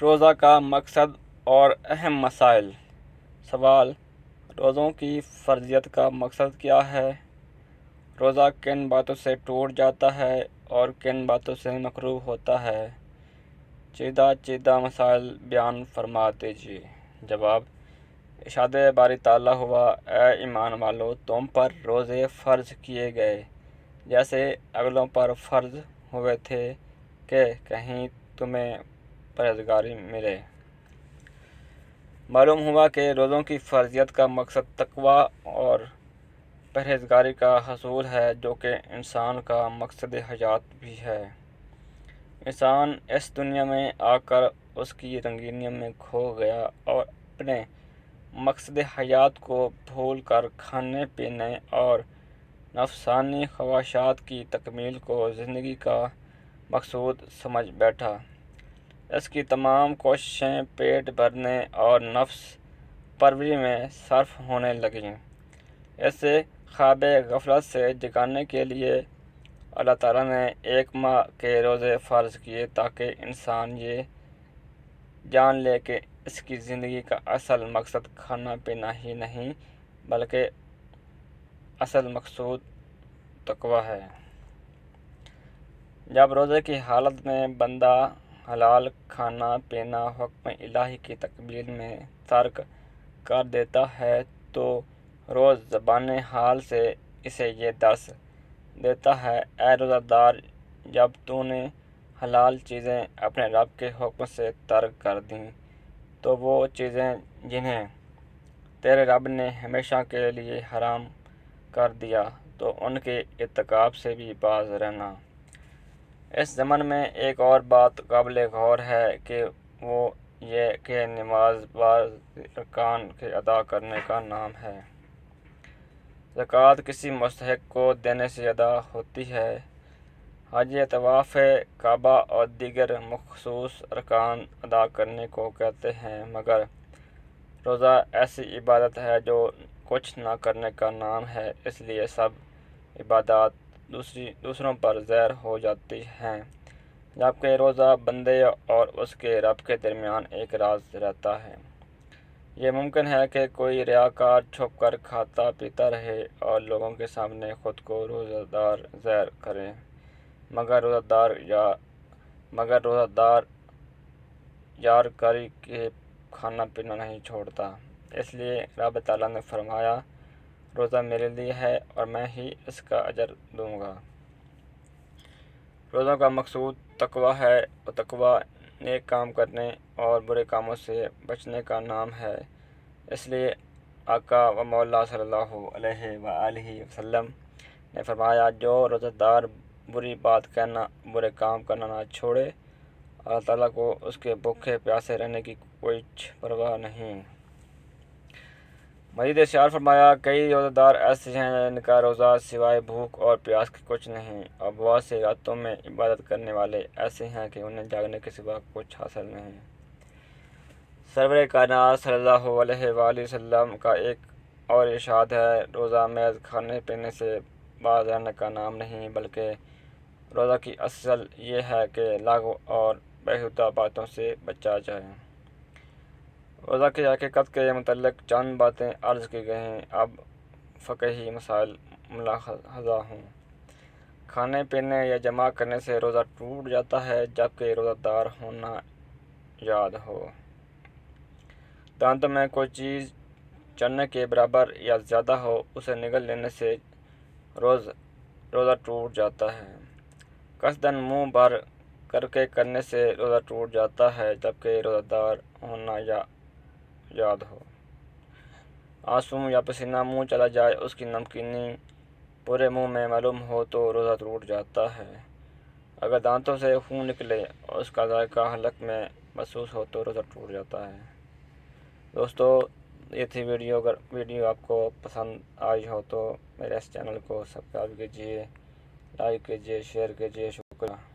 روزہ کا مقصد اور اہم مسائل۔ سوال: روزوں کی فرضیت کا مقصد کیا ہے؟ روزہ کن باتوں سے ٹوٹ جاتا ہے اور کن باتوں سے مکروہ ہوتا ہے؟ چیدہ مسائل بیان فرما دیجیے۔ جواب: ارشاد باری تعالیٰ ہوا، اے ایمان والو، تم پر روزے فرض کیے گئے جیسے اگلوں پر فرض ہوئے تھے کہ کہیں تمہیں پرہیزگاری ملے۔ معلوم ہوا کہ روزوں کی فرضیت کا مقصد تقویٰ اور پرہیزگاری کا حصول ہے، جو کہ انسان کا مقصد حیات بھی ہے۔ انسان اس دنیا میں آ کر اس کی رنگینیوں میں کھو گیا اور اپنے مقصد حیات کو بھول کر کھانے پینے اور نفسانی خواہشات کی تکمیل کو زندگی کا مقصود سمجھ بیٹھا۔ اس کی تمام کوششیں پیٹ بھرنے اور نفس پروری میں صرف ہونے لگیں۔ اسے خواب غفلت سے جگانے کے لیے اللہ تعالیٰ نے 1 ماہ کے روزے فرض کیے تاکہ انسان یہ جان لے کہ اس کی زندگی کا اصل مقصد کھانا پینا ہی نہیں بلکہ اصل مقصود تقویٰ ہے۔ جب روزے کی حالت میں بندہ حلال کھانا پینا حکم الہی کی تکمیل میں ترک کر دیتا ہے تو روز زبان حال سے اسے یہ درس دیتا ہے، اے روزہ دار، جب تو نے حلال چیزیں اپنے رب کے حکم سے ترک کر دیں تو وہ چیزیں جنہیں تیرے رب نے ہمیشہ کے لیے حرام کر دیا تو ان کے ارتکاب سے بھی باز رہنا۔ اس ضمن میں ایک اور بات قابل غور ہے کہ وہ یہ کہ نماز بعض ارکان کے ادا کرنے کا نام ہے۔ زکوٰۃ کسی مستحق کو دینے سے ادا ہوتی ہے۔ حج طواف کعبہ اور دیگر مخصوص ارکان ادا کرنے کو کہتے ہیں، مگر روزہ ایسی عبادت ہے جو کچھ نہ کرنے کا نام ہے، اس لیے سب عبادات دوسروں پر زیر ہو جاتی ہیں، جبکہ روزہ بندے اور اس کے رب کے درمیان ایک راز رہتا ہے۔ یہ ممکن ہے کہ کوئی ریاکار چھپ کر کھاتا پیتا رہے اور لوگوں کے سامنے خود کو روزہ دار ظاہر کرے، مگر روزہ دار یار کاری کے کھانا پینا نہیں چھوڑتا۔ اس لیے رب تعالیٰ نے فرمایا، روزہ میرے لیے ہے اور میں ہی اس کا اجر دوں گا۔ روزوں کا مقصود تقویٰ ہے اور تقویٰ نیک کام کرنے اور برے کاموں سے بچنے کا نام ہے۔ اس لیے آقا و مولا صلی اللہ علیہ وآلہ وسلم نے فرمایا، جو روزہ دار بری بات کہنا، برے کام کرنا نہ چھوڑے، اللہ تعالیٰ کو اس کے بھوکے پیاسے رہنے کی کچھ پرواہ نہیں۔ مزید ارشاد فرمایا، کئی روزہ دار ایسے ہیں جن کا روزہ سوائے بھوک اور پیاس کے کچھ نہیں، اور بہت سے راتوں میں عبادت کرنے والے ایسے ہیں کہ انہیں جاگنے کے سوا کچھ حاصل نہیں۔ سرور کائنات صلی اللہ علیہ وآلہ وسلم کا ایک اور ارشاد ہے، روزہ محض کھانے پینے سے باز رہنے کا نام نہیں، بلکہ روزہ کی اصل یہ ہے کہ لغو اور بیہودہ باتوں سے بچا جائے۔ روزہ کی حقیقت کے متعلق چند باتیں عرض کی گئی ہیں، اب فقہی مسائل ملاحظہ ہوں۔ کھانے پینے یا جمع کرنے سے روزہ ٹوٹ جاتا ہے جبکہ روزہ دار ہونا یاد ہو۔ دانتوں میں کوئی چیز چنے کے برابر یا زیادہ ہو، اسے نگل لینے سے روزہ ٹوٹ جاتا ہے۔ قصداً منہ بھر کر کے کرنے سے روزہ ٹوٹ جاتا ہے جبکہ روزہ دار ہونا یاد ہو۔ آنسو یا پسینہ منہ چلا جائے، اس کی نمکینی پورے منہ میں معلوم ہو تو روزہ ٹوٹ جاتا ہے۔ اگر دانتوں سے خون نکلے اور اس کا ذائقہ حلق میں محسوس ہو تو روزہ ٹوٹ جاتا ہے۔ دوستو، یہ تھی ویڈیو۔ اگر ویڈیو آپ کو پسند آئی ہو تو میرے اس چینل کو سبسکرائب کیجیے، لائک کیجیے، شیئر کیجیے۔ شکریہ۔